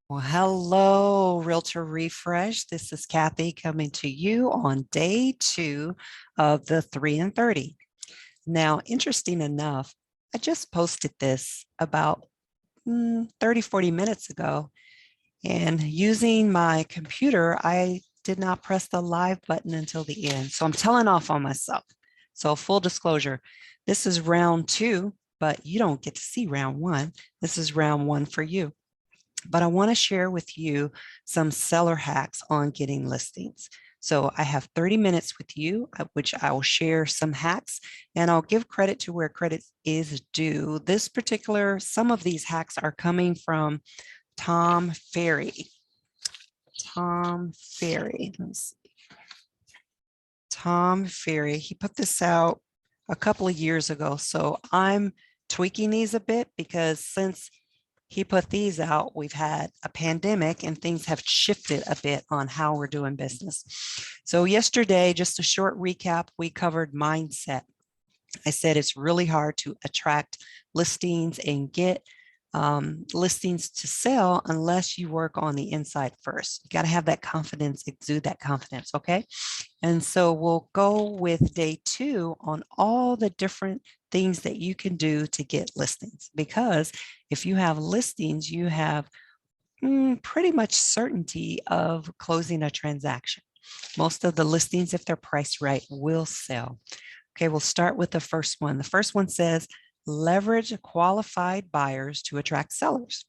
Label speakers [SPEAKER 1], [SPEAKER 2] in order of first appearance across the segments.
[SPEAKER 1] Well, hello, Realtor Refresh. This is Kathy coming to you on day 2 of the 3 and 30. Now, interesting enough, I just posted this about 30, 40 minutes ago, and using my computer, I did not press the live button until the end. So I'm telling off on myself. So full disclosure, this is round 2, but you don't get to see round 1. This is round 1 for you. But I want to share with you some seller hacks on getting listings. So I have 30 minutes with you, which I will share some hacks, and I'll give credit to where credit is due. Some of these hacks are coming from Tom Ferry. Tom Ferry. Let's see. Tom Ferry. He put this out a couple of years ago. So I'm tweaking these a bit because since he put these out, we've had a pandemic and things have shifted a bit on how we're doing business. So yesterday, just a short recap, we covered mindset. I said it's really hard to attract listings and get listings to sell unless you work on the inside first. You got to have that confidence, exude that confidence. Okay. And so we'll go with day 2 on all the different things that you can do to get listings, because if you have listings, you have pretty much certainty of closing a transaction. Most of the listings, if they're priced right, will sell. Okay, we'll start with the first one. The first one says, leverage qualified buyers to attract sellers.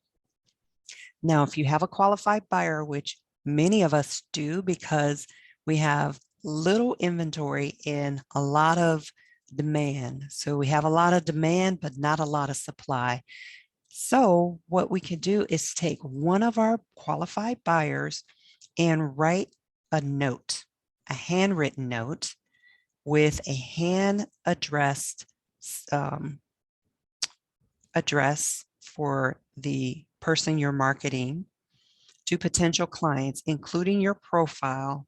[SPEAKER 1] Now, if you have a qualified buyer, which many of us do because we have little inventory and a lot of demand. So we have a lot of demand, but not a lot of supply. So what we can do is take one of our qualified buyers and write a note, a handwritten note with a hand addressed address for the person you're marketing to potential clients, including your profile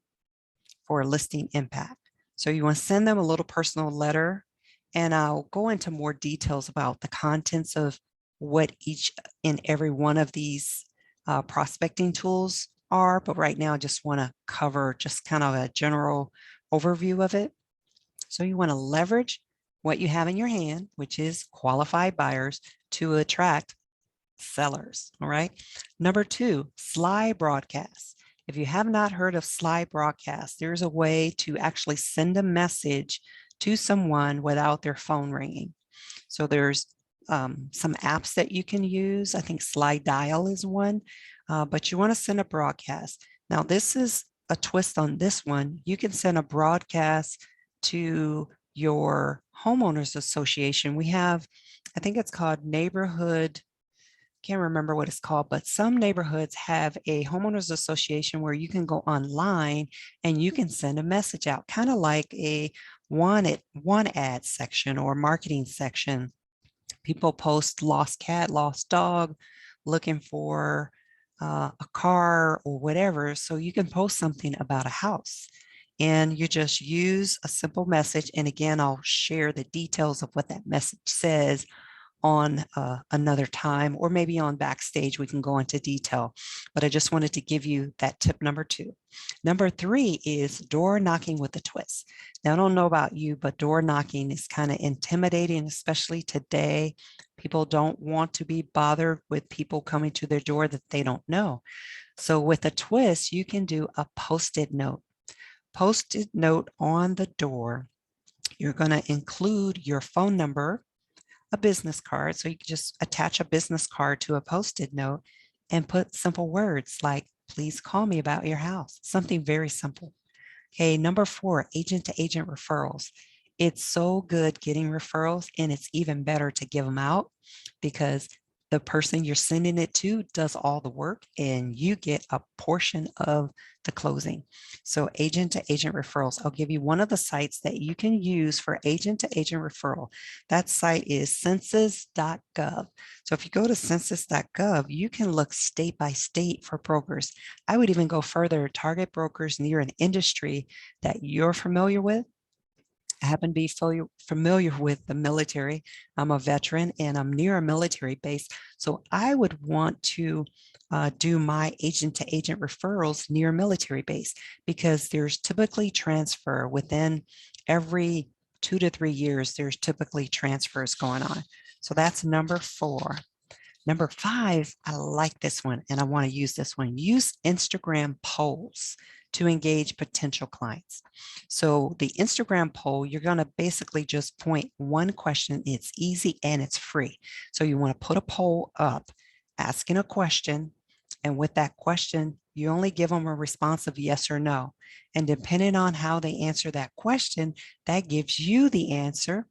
[SPEAKER 1] for listing impact. So you want to send them a little personal letter, and I'll go into more details about the contents of what each and every one of these prospecting tools are. But right now, I just want to cover just kind of a general overview of it. So you want to leverage what you have in your hand, which is qualified buyers, to attract sellers. All right. Number 2, slide broadcasts. If you have not heard of slide broadcast, there's a way to actually send a message to someone without their phone ringing. So there's some apps that you can use. I think Slide Dial is one, but you want to send a broadcast. Now, this is a twist on this one. You can send a broadcast to your homeowners association. We have, I think it's called neighborhood, can't remember what it's called, but some neighborhoods have a homeowners association where you can go online and you can send a message out, kind of like a one ad section or marketing section. People post lost cat, lost dog, looking for a car or whatever. So you can post something about a house and you just use a simple message. And again, I'll share the details of what that message says on another time, or maybe on backstage, we can go into detail. But I just wanted to give you that tip number 2. Number 3 is door knocking with a twist. Now, I don't know about you, but door knocking is kind of intimidating, especially today. People don't want to be bothered with people coming to their door that they don't know. So with a twist, you can do a post-it note. Post-it note on the door. You're going to include your phone number, a business card. So you can just attach a business card to a post-it note and put simple words like, please call me about your house. Something very simple. Okay, number 4, agent to agent referrals. It's so good getting referrals, and it's even better to give them out because the person you're sending it to does all the work and you get a portion of the closing. So agent to agent referrals, I'll give you one of the sites that you can use for agent to agent referral. That site is census.gov. So if you go to census.gov, you can look state by state for brokers. I would even go further, target brokers near an industry that you're familiar with I happen to be familiar with the military. I'm a veteran and I'm near a military base. So I would want to do my agent to agent referrals near a military base because there's typically transfer within every 2 to 3 years. There's typically transfers going on. So that's number 4. Number 5, I like this one and I want to use this one. Use Instagram polls to engage potential clients. So the Instagram poll, you're going to basically just point one question. It's easy and it's free. So you want to put a poll up asking a question. And with that question, you only give them a response of yes or no. And depending on how they answer that question, that gives you the answer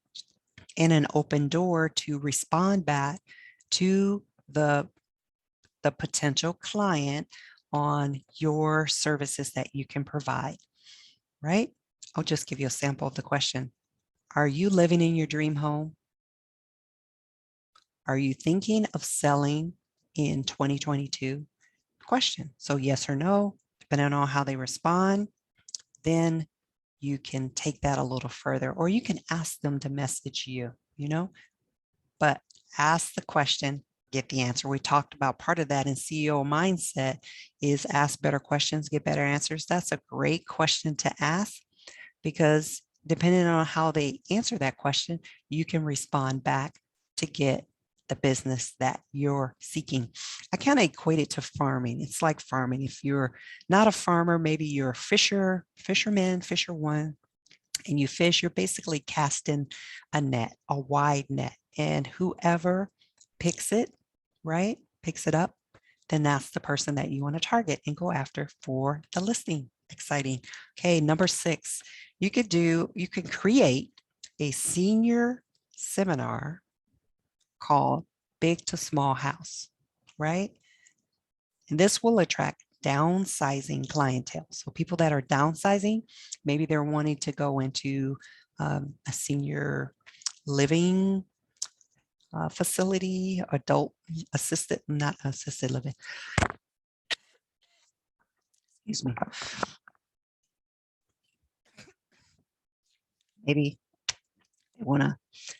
[SPEAKER 1] and an open door to respond back to the potential client on your services that you can provide, right? I'll just give you a sample of the question. Are you living in your dream home? Are you thinking of selling in 2022? Question. So yes or no, depending on how they respond, then you can take that a little further, or you can ask them to message you, but ask the question, get the answer. We talked about part of that in CEO mindset is ask better questions, get better answers. That's a great question to ask because depending on how they answer that question, you can respond back to get the business that you're seeking. I kind of equate it to farming. It's like farming. If you're not a farmer, maybe you're a fisherman, fisher one, and you fish, you're basically casting a net, a wide net. And whoever picks it, right, picks it up, then that's the person that you want to target and go after for the listing. Exciting. Okay, number 6, you could create a senior seminar called Big to Small House, right? And this will attract downsizing clientele. So people that are downsizing, maybe they're wanting to go into a senior living facility, not assisted living. Excuse me. Maybe they want to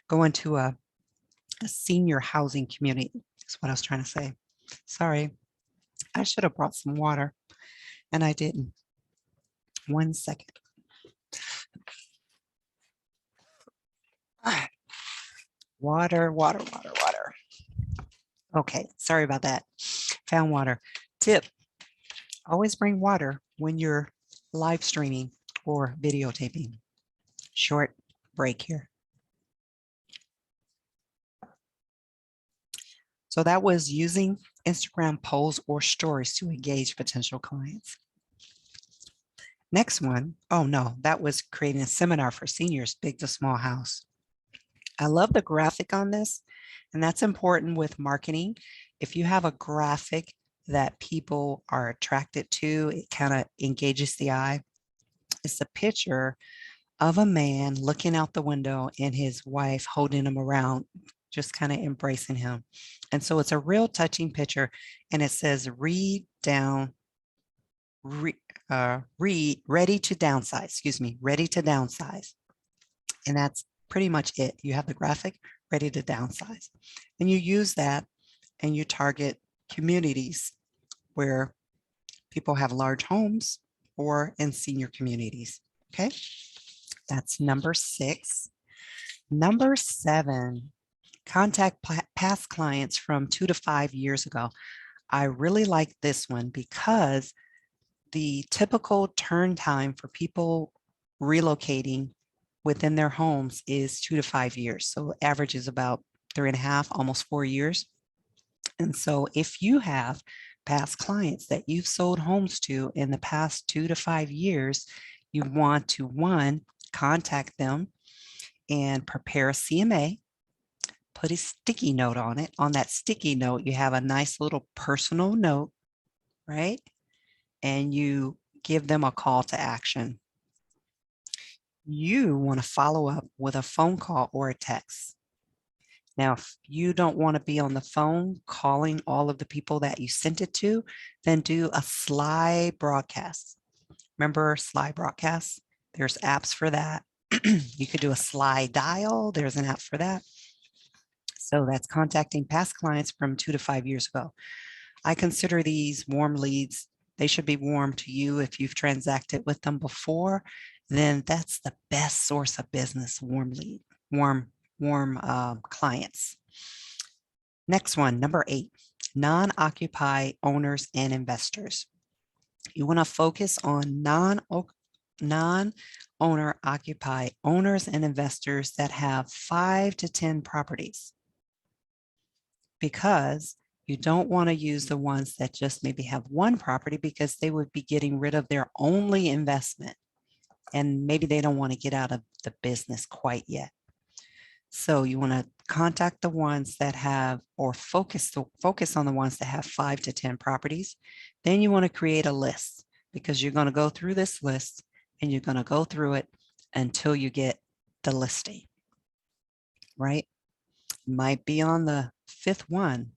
[SPEAKER 1] go into a senior housing community. That's what I was trying to say. Sorry, I should have brought some water and I didn't. 1 second. Water. Okay, sorry about that. Found water. Tip, always bring water when you're live streaming or videotaping. Short break here. So that was using Instagram polls or stories to engage potential clients. Next one, oh no, that was creating a seminar for seniors, big to small house. I love the graphic on this, and that's important with marketing. If you have a graphic that people are attracted to, it kind of engages the eye. It's a picture of a man looking out the window and his wife holding him around, just kind of embracing him. And so it's a real touching picture, and it says read, ready to downsize, ready to downsize. And that's pretty much it. You have the graphic, ready to downsize. And you use that and you target communities where people have large homes or in senior communities. Okay, that's number 6. Number 7, contact past clients from 2 to 5 years ago. I really like this one because the typical turn time for people relocating within their homes is 2 to 5 years. So average is about 3.5, almost 4 years. And so if you have past clients that you've sold homes to in the past 2 to 5 years, you want to, 1, contact them and prepare a CMA, put a sticky note on it. On that sticky note, you have a nice little personal note, right? And you give them a call to action. You want to follow up with a phone call or a text. Now, if you don't want to be on the phone calling all of the people that you sent it to, then do a slide broadcast. Remember slide broadcasts? There's apps for that. You could do a slide dial. There's an app for that. So that's contacting past clients from 2 to 5 years ago. I consider these warm leads. They should be warm to you. If you've transacted with them before, then that's the best source of business, warm lead, warm clients. Next one, number 8, non-occupy owners and investors. You want to focus on non-owner occupy owners and investors that have 5 to 10 properties, because you don't want to use the ones that just maybe have one property, because they would be getting rid of their only investment and maybe they don't want to get out of the business quite yet. So you want to contact the ones that have, or focus on the ones that have 5 to 10 properties. Then you want to create a list, because you're going to go through this list and you're going to go through it until you get the listing, right? Might be on the 5th one,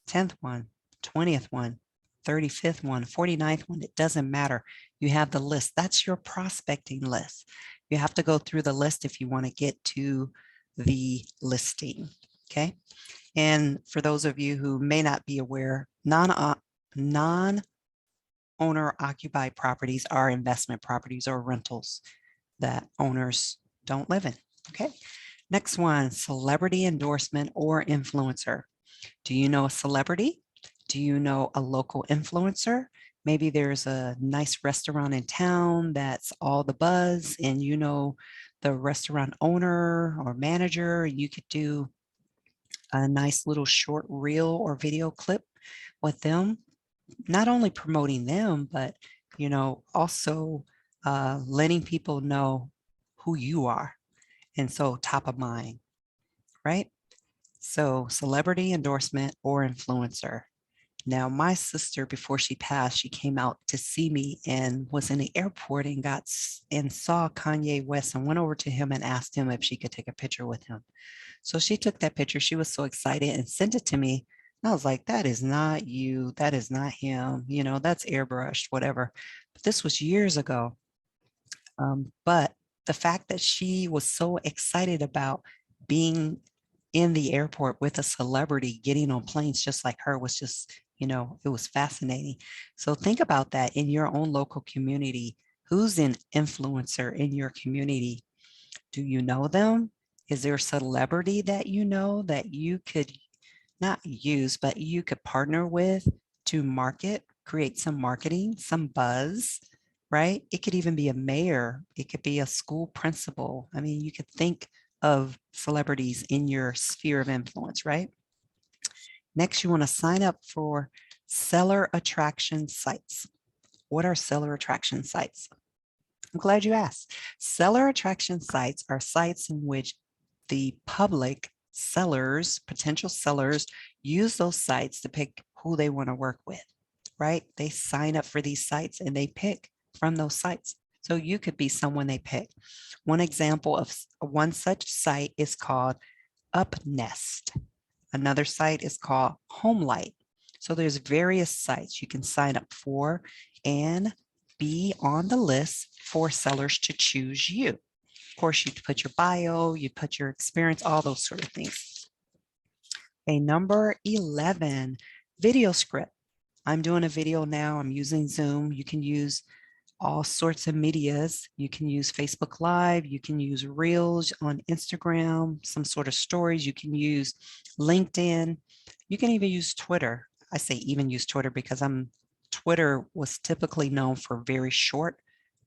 [SPEAKER 1] 10th one, 20th one, 35th one, 49th one. It doesn't matter. You have the list. That's your prospecting list. You have to go through the list if you want to get to the listing. Okay. And for those of you who may not be aware, non-owner occupied properties are investment properties or rentals that owners don't live in. Okay. Next one, celebrity endorsement or influencer. Do you know a celebrity? Do you know a local influencer? Maybe there's a nice restaurant in town that's all the buzz, and you know the restaurant owner or manager. You could do a nice little short reel or video clip with them, not only promoting them, but also letting people know who you are. And so top of mind, right? So celebrity endorsement or influencer. Now, my sister, before she passed, she came out to see me and was in the airport and saw Kanye West and went over to him and asked him if she could take a picture with him. So she took that picture. She was so excited and sent it to me. And I was like, that is not you. That is not him. That's airbrushed, whatever. But this was years ago. But the fact that she was so excited about being in the airport with a celebrity getting on planes just like her was just, it was fascinating. So think about that in your own local community. Who's an influencer in your community? Do you know them? Is there a celebrity that you know that you could not use, but you could partner with to create some marketing, some buzz, right? It could even be a mayor. It could be a school principal. I mean, you could think of celebrities in your sphere of influence, right? Next, you want to sign up for seller attraction sites. What are seller attraction sites? I'm glad you asked. Seller attraction sites are sites in which the public sellers, potential sellers, use those sites to pick who they want to work with, right? They sign up for these sites and they pick from those sites. So you could be someone they pick. One example of one such site is called UpNest. Another site is called HomeLight. So there's various sites you can sign up for and be on the list for sellers to choose you. Of course, you put your bio, you put your experience, all those sort of things. Okay, number 11, video script. I'm doing a video now. I'm using Zoom. You can use all sorts of medias. You can use Facebook Live. You can use Reels on Instagram, some sort of stories. You can use LinkedIn. You can even use Twitter. I say even use Twitter because Twitter was typically known for very short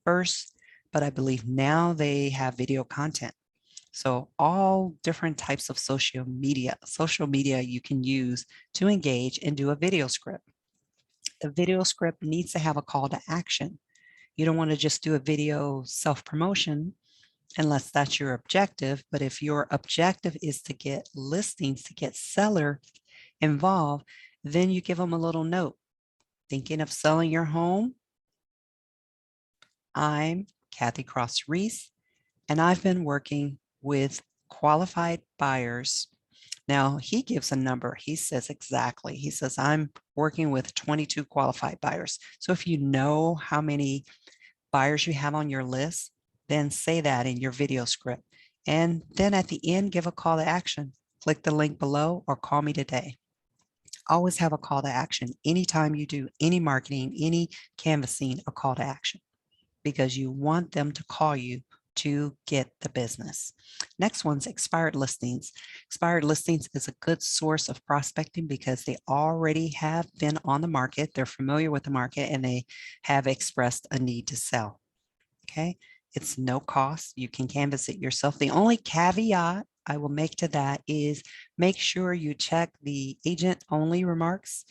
[SPEAKER 1] bursts, but I believe now they have video content. So all different types of social media you can use to engage and do a video script. The video script needs to have a call to action. You don't want to just do a video self-promotion unless that's your objective. But if your objective is to get listings, to get seller involved, then you give them a little note. Thinking of selling your home? I'm Kathy Cross-Reese, and I've been working with qualified buyers. Now he gives a number. He says exactly. He says, I'm working with 22 qualified buyers. So if you know how many buyers you have on your list, then say that in your video script. And then at the end, give a call to action. Click the link below or call me today. Always have a call to action. Anytime you do any marketing, any canvassing, a call to action, because you want them to call you to get the business. Next one's expired listings. Expired listings is a good source of prospecting because they already have been on the market. They're familiar with the market and they have expressed a need to sell. Okay. It's no cost. You can canvass it yourself. The only caveat I will make to that is make sure you check the agent only remarks,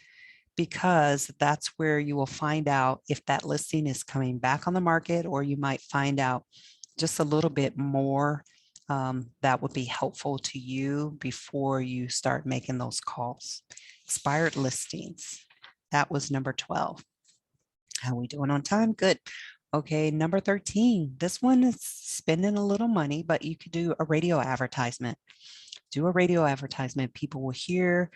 [SPEAKER 1] because that's where you will find out if that listing is coming back on the market, or you might find out just a little bit more that would be helpful to you before you start making those calls. Expired listings. That was number 12. How we doing on time? Good. Okay, number 13. This one is spending a little money, but you could do a radio advertisement. Do a radio advertisement. People will hear,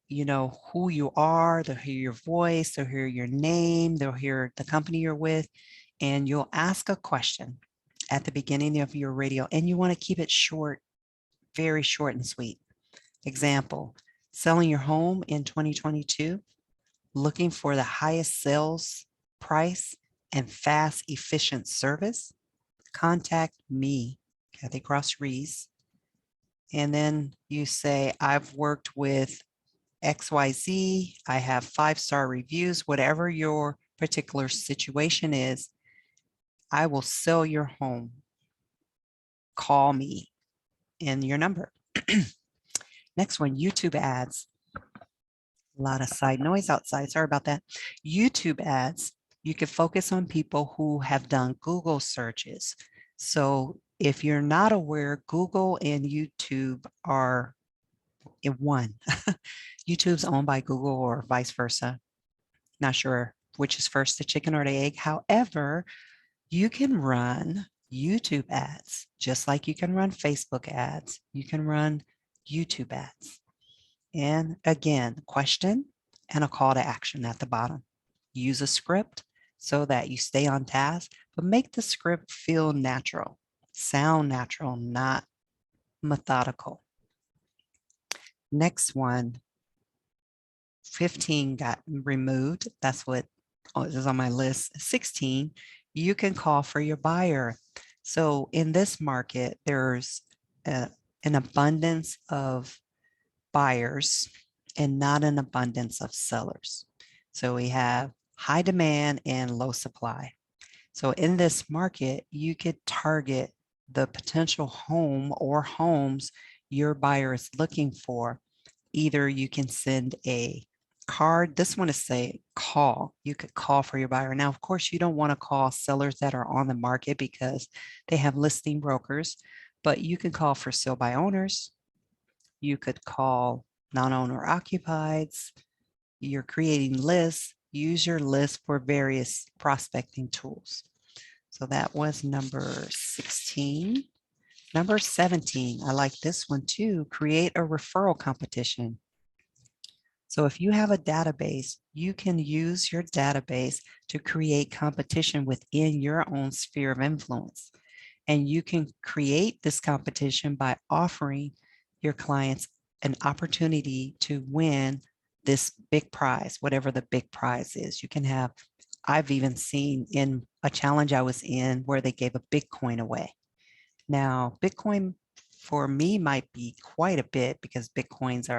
[SPEAKER 1] you know, who you are. They'll hear your voice. They'll hear your name. They'll hear the company you're with. And you'll ask a question at the beginning of your radio. And you want to keep it short, very short and sweet. Example, selling your home in 2022, looking for the highest sales price and fast, efficient service, contact me, Kathy Cross Rees. And then you say, I've worked with XYZ, I have 5-star reviews, whatever your particular situation is, I will sell your home. Call me and your number. Next one, YouTube ads. A lot of side noise outside. Sorry about that. YouTube ads. You can focus on people who have done Google searches. So if you're not aware, Google and YouTube are in one. YouTube's owned by Google or vice versa. Not sure which is first, the chicken or the egg. However, you can run YouTube ads just like you can run Facebook ads. You can run YouTube ads. And again, question and a call to action at the bottom. Use a script so that you stay on task, but make the script feel natural, sound natural, not methodical. Next one, 15 got removed. That's what is on my list. 16, you can call for your buyer. So in this market, there's an abundance of buyers and not an abundance of sellers. So we have high demand and low supply. So in this market, you could target the potential home or homes your buyer is looking for. Either you can send a card. This one is say call. You could call for your buyer. Now, of course, you don't want to call sellers that are on the market because they have listing brokers, but you can call for sale by owners. You could call non-owner occupieds. You're creating lists. Use your list for various prospecting tools. So that was number 16. Number 17, I like this one too. Create a referral competition. So if you have a database, you can use your database to create competition within your own sphere of influence. And you can create this competition by offering your clients an opportunity to win this big prize, whatever the big prize is. You can have, I've even seen in a challenge I was in where they gave a Bitcoin away. Now, Bitcoin for me might be quite a bit because Bitcoins,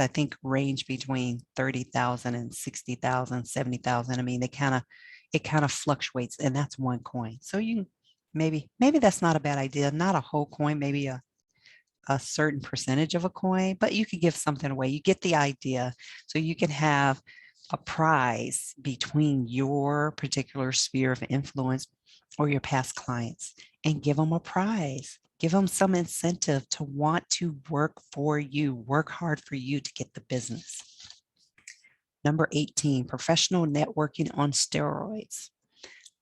[SPEAKER 1] I think, range between 30,000 and 60,000, 70,000. I mean, it kind of fluctuates, and that's one coin. So you maybe that's not a bad idea. Not a whole coin, maybe a certain percentage of a coin, but you could give something away. You get the idea. So you can have a prize between your particular sphere of influence or your past clients and give them a prize. Give them some incentive to want to work for you, work hard for you to get the business. Number 18, professional networking on steroids.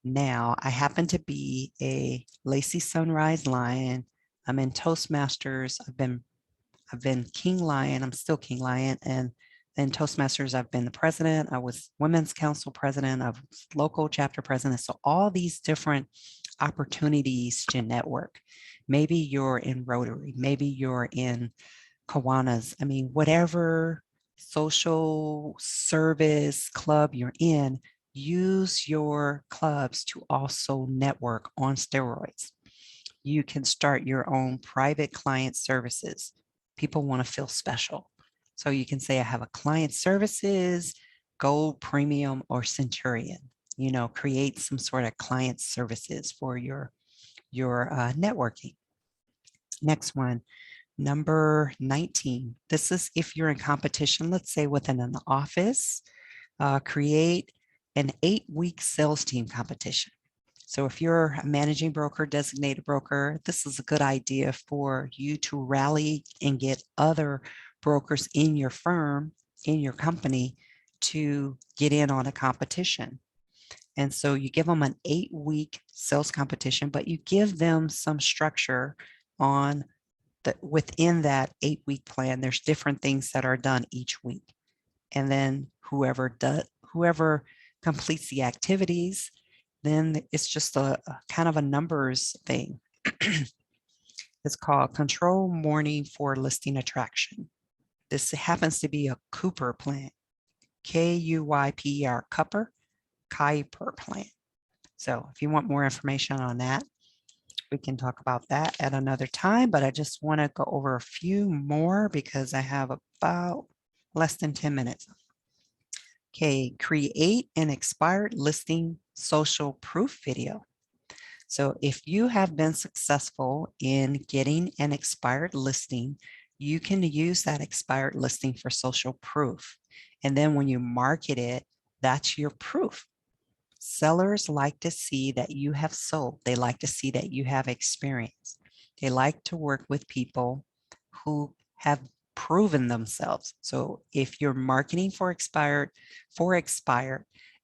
[SPEAKER 1] Now, I happen to be a Lacy Sunrise Lion. I'm in Toastmasters. I've been King Lion. I'm still King Lion. And In Toastmasters, I've been the president. I was Women's Council president. I was local chapter president. So all these different opportunities to network. Maybe you're in Rotary. Maybe you're in Kiwanis. I mean, whatever social service club you're in, use your clubs to also network on steroids. You can start your own private client services. People want to feel special. So you can say, I have a client services, gold, premium, or centurion. Create some sort of client services for your networking. Next one, number 19. This is if you're in competition, let's say within an office, create an 8-week sales team competition. So if you're a managing broker, designated broker, this is a good idea for you to rally and get other brokers in your firm, in your company, to get in on a competition. And so you give them an 8-week sales competition, but you give them some structure on within that 8-week plan. There's different things that are done each week. And then whoever completes the activities, then it's just a kind of a numbers thing. It's called Control Morning for Listing Attraction. This happens to be a Cooper plan, Kuyper, Kuiper plan. So if you want more information on that, we can talk about that at another time, but I just want to go over a few more because I have about less than 10 minutes. Okay, create an expired listing social proof video. So if you have been successful in getting an expired listing, you can use that expired listing for social proof. And then when you market it, that's your proof. Sellers like to see that you have sold. They like to see that you have experience. They like to work with people who have proven themselves. So if you're marketing for expired,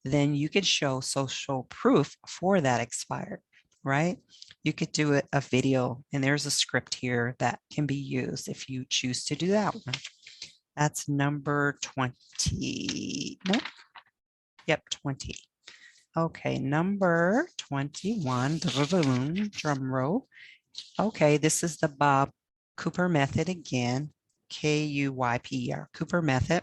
[SPEAKER 1] then you could show social proof for that expired, right? You could do a video, and there's a script here that can be used if you choose to do that one. That's number 20. Nope. Yep, 20. Okay, number 21, drum roll. Okay, this is the Bob Cooper method again, Kuyper, Cooper method.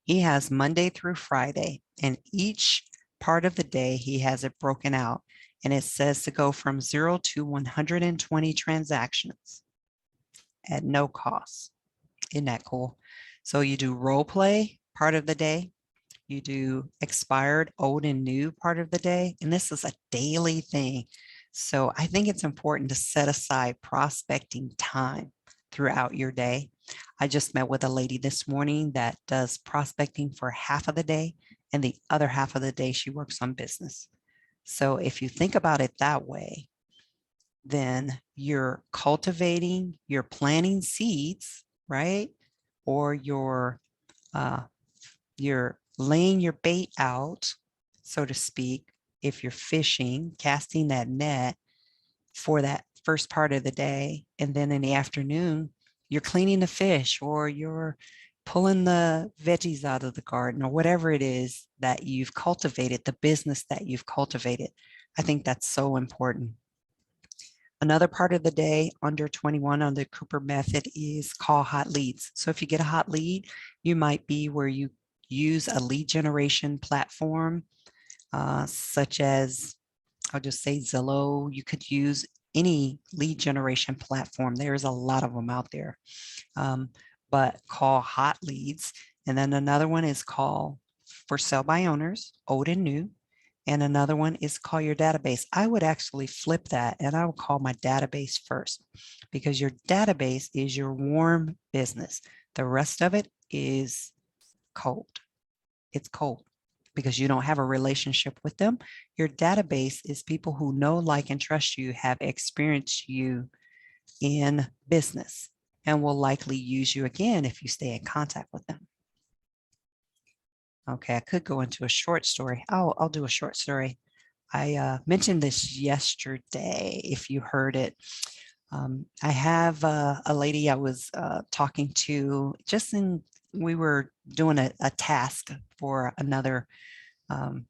[SPEAKER 1] He has Monday through Friday, and each part of the day he has it broken out, and it says to go from 0 to 120 transactions at no cost. Isn't that cool? So you do role play part of the day. You do expired, old, and new part of the day. And this is a daily thing. So I think it's important to set aside prospecting time throughout your day. I just met with a lady this morning that does prospecting for half of the day, and the other half of the day she works on business. So if you think about it that way, then you're cultivating, you're planting seeds, right? Or you're laying your bait out, so to speak, if you're fishing, casting that net for that first part of the day. And then in the afternoon, you're cleaning the fish, or you're pulling the veggies out of the garden, or whatever it is that you've cultivated, the business that you've cultivated. I think that's so important. Another part of the day under 21 on the Cooper method is call hot leads. So if you get a hot lead, you might be where you use a lead generation platform, such as, I'll just say Zillow. You could use any lead generation platform. There's a lot of them out there, but call hot leads. And then another one is call for sale by owners, old and new. And another one is call your database. I would actually flip that, and I would call my database first, because your database is your warm business. The rest of it is cold. It's cold because you don't have a relationship with them. Your database is people who know, like, and trust you, have experienced you in business, and will likely use you again if you stay in contact with them. Okay, I could go into a short story. I'll do a short story. I mentioned this yesterday, if you heard it. I have a lady I was talking to just in we were doing a task for another, um,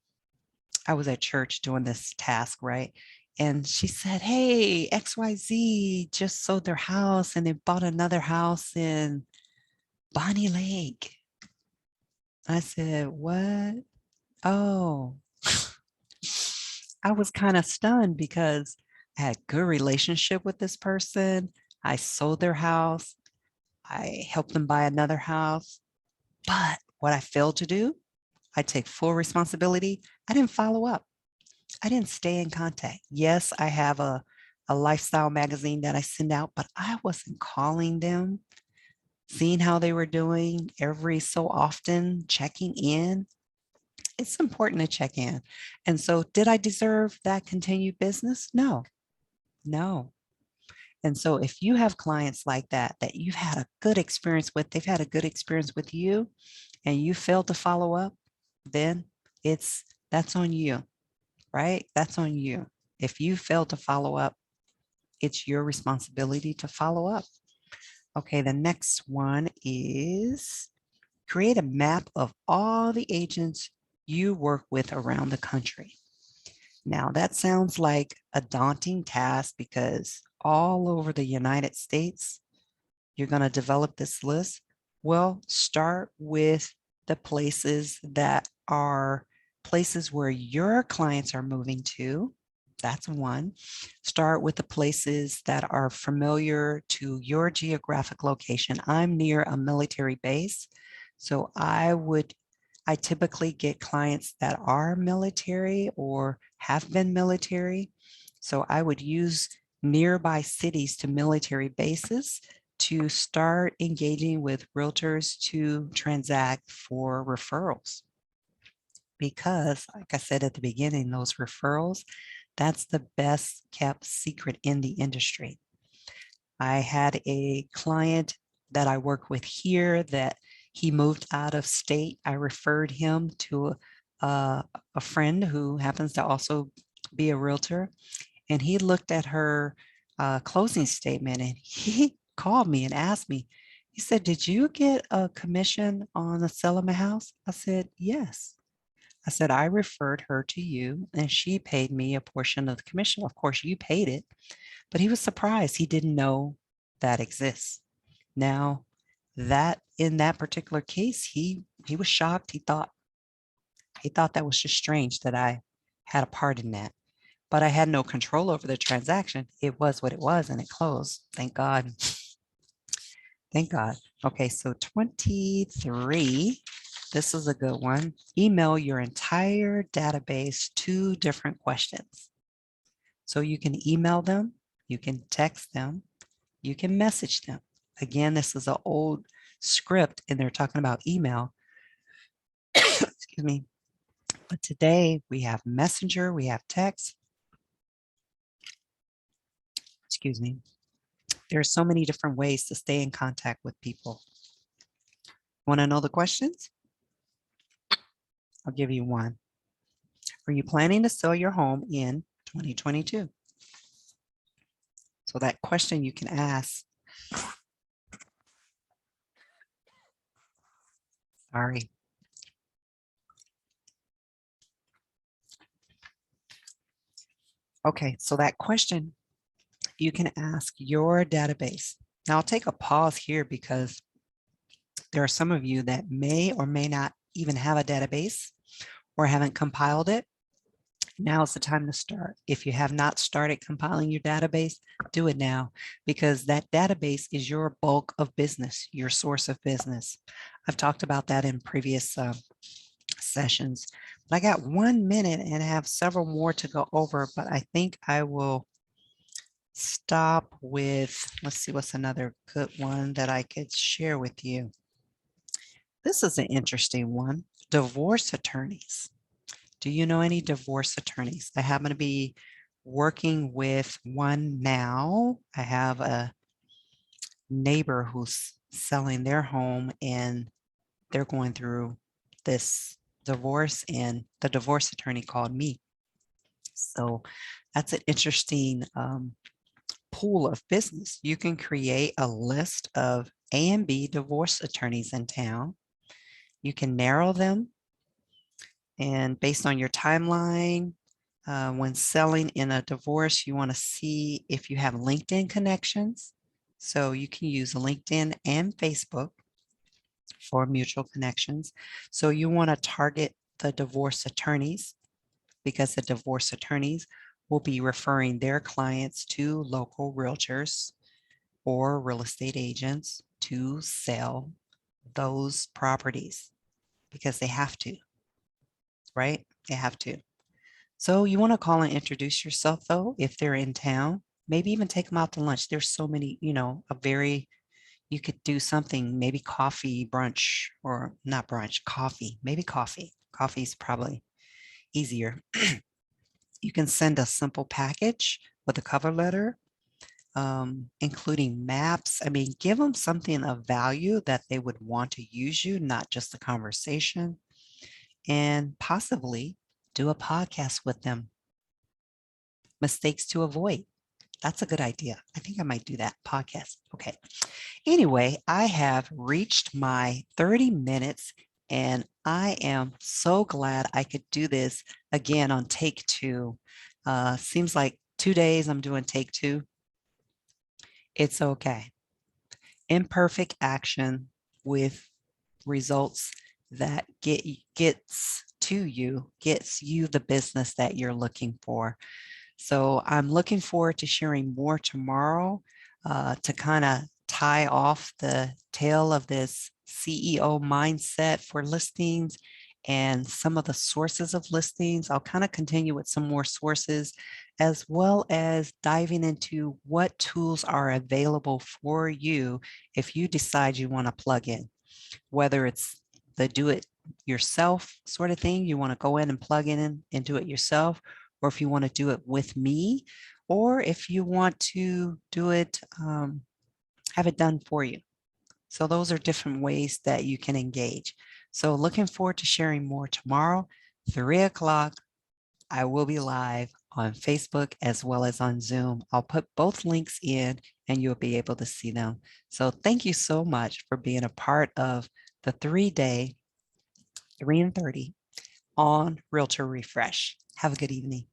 [SPEAKER 1] I was at church doing this task, right? And she said, hey, XYZ just sold their house and they bought another house in Bonnie Lake. I said, what? Oh, I was kind of stunned because I had good relationship with this person. I sold their house. I helped them buy another house. But what I failed to do, I take full responsibility. I didn't follow up. I didn't stay in contact. Yes, I have a lifestyle magazine that I send out, but I wasn't calling them, seeing how they were doing every so often, checking in. It's important to check in. And so, did I deserve that continued business? No, no. And so, if you have clients like that, that you've had a good experience with, they've had a good experience with you, and you failed to follow up, then that's on you, right? That's on you. If you fail to follow up, it's your responsibility to follow up. Okay, the next one is create a map of all the agents you work with around the country. Now, that sounds like a daunting task because all over the United States, you're going to develop this list. Well, start with the places that are places where your clients are moving to. That's one. Start with the places that are familiar to your geographic location. I'm near a military base, so I typically get clients that are military or have been military. So I would use nearby cities to military bases to start engaging with realtors to transact for referrals. Because, like I said at the beginning, those referrals, that's the best kept secret in the industry. I had a client that I work with here that he moved out of state. I referred him to a friend who happens to also be a realtor. And he looked at her closing statement and he called me and asked me, he said, did you get a commission on the sale of my house? I said, yes. I said, I referred her to you and she paid me a portion of the commission. Of course, you paid it, but he was surprised. He didn't know that exists. Now, that in that particular case, he was shocked. He thought that was just strange that I had a part in that. But I had no control over the transaction. It was what it was and it closed. Thank God. Thank God. Okay, so 23. This is a good one. Email your entire database 2 different questions. So you can email them, you can text them, you can message them. Again, this is an old script and they're talking about email. Excuse me. But today we have Messenger, we have text. Excuse me. There are so many different ways to stay in contact with people. Want to know the questions? I'll give you one. Are you planning to sell your home in 2022? So that question you can ask. Sorry. Okay, so that question you can ask your database. Now I'll take a pause here because there are some of you that may or may not even have a database or haven't compiled it. Now is the time to start. If you have not started compiling your database, do it now because that database is your bulk of business, your source of business. I've talked about that in previous sessions, but I got 1 minute and I have several more to go over, but I think I will stop with, let's see, what's another good one that I could share with you. This is an interesting one. Divorce attorneys. Do you know any divorce attorneys? I happen to be working with one now. I have a neighbor who's selling their home and they're going through this divorce and the divorce attorney called me. So that's an interesting pool of business. You can create a list of A and B divorce attorneys in town. You can narrow them, and based on your timeline, when selling in a divorce, you want to see if you have LinkedIn connections. So you can use LinkedIn and Facebook for mutual connections. So you want to target the divorce attorneys, because the divorce attorneys will be referring their clients to local realtors or real estate agents to sell those properties, because they have to, right? They have to. So you want to call and introduce yourself, though, if they're in town. Maybe even take them out to lunch. There's so many, you could do something, maybe coffee, brunch, or not brunch, coffee, maybe coffee. Coffee's probably easier. You can send a simple package with a cover letter, including maps. I mean, give them something of value that they would want to use you, not just a conversation, and possibly do a podcast with them. Mistakes to avoid. That's a good idea. I think I might do that podcast. Okay. Anyway, I have reached my 30 minutes, and I am so glad I could do this again on take two. Seems like 2 days I'm doing take two. It's okay. Imperfect action with results that gets you the business that you're looking for. So I'm looking forward to sharing more tomorrow, to kind of tie off the tail of this CEO mindset for listings and some of the sources of listings. I'll kind of continue with some more sources, as well as diving into what tools are available for you if you decide you want to plug in, whether it's the do it yourself sort of thing, you want to go in and plug in and do it yourself, or if you want to do it with me, or if you want to do it, have it done for you. So those are different ways that you can engage. So looking forward to sharing more tomorrow, 3 o'clock. I will be live on Facebook as well as on Zoom. I'll put both links in and you'll be able to see them. So thank you so much for being a part of the 3-day, 3 and 30 on Realtor Refresh. Have a good evening.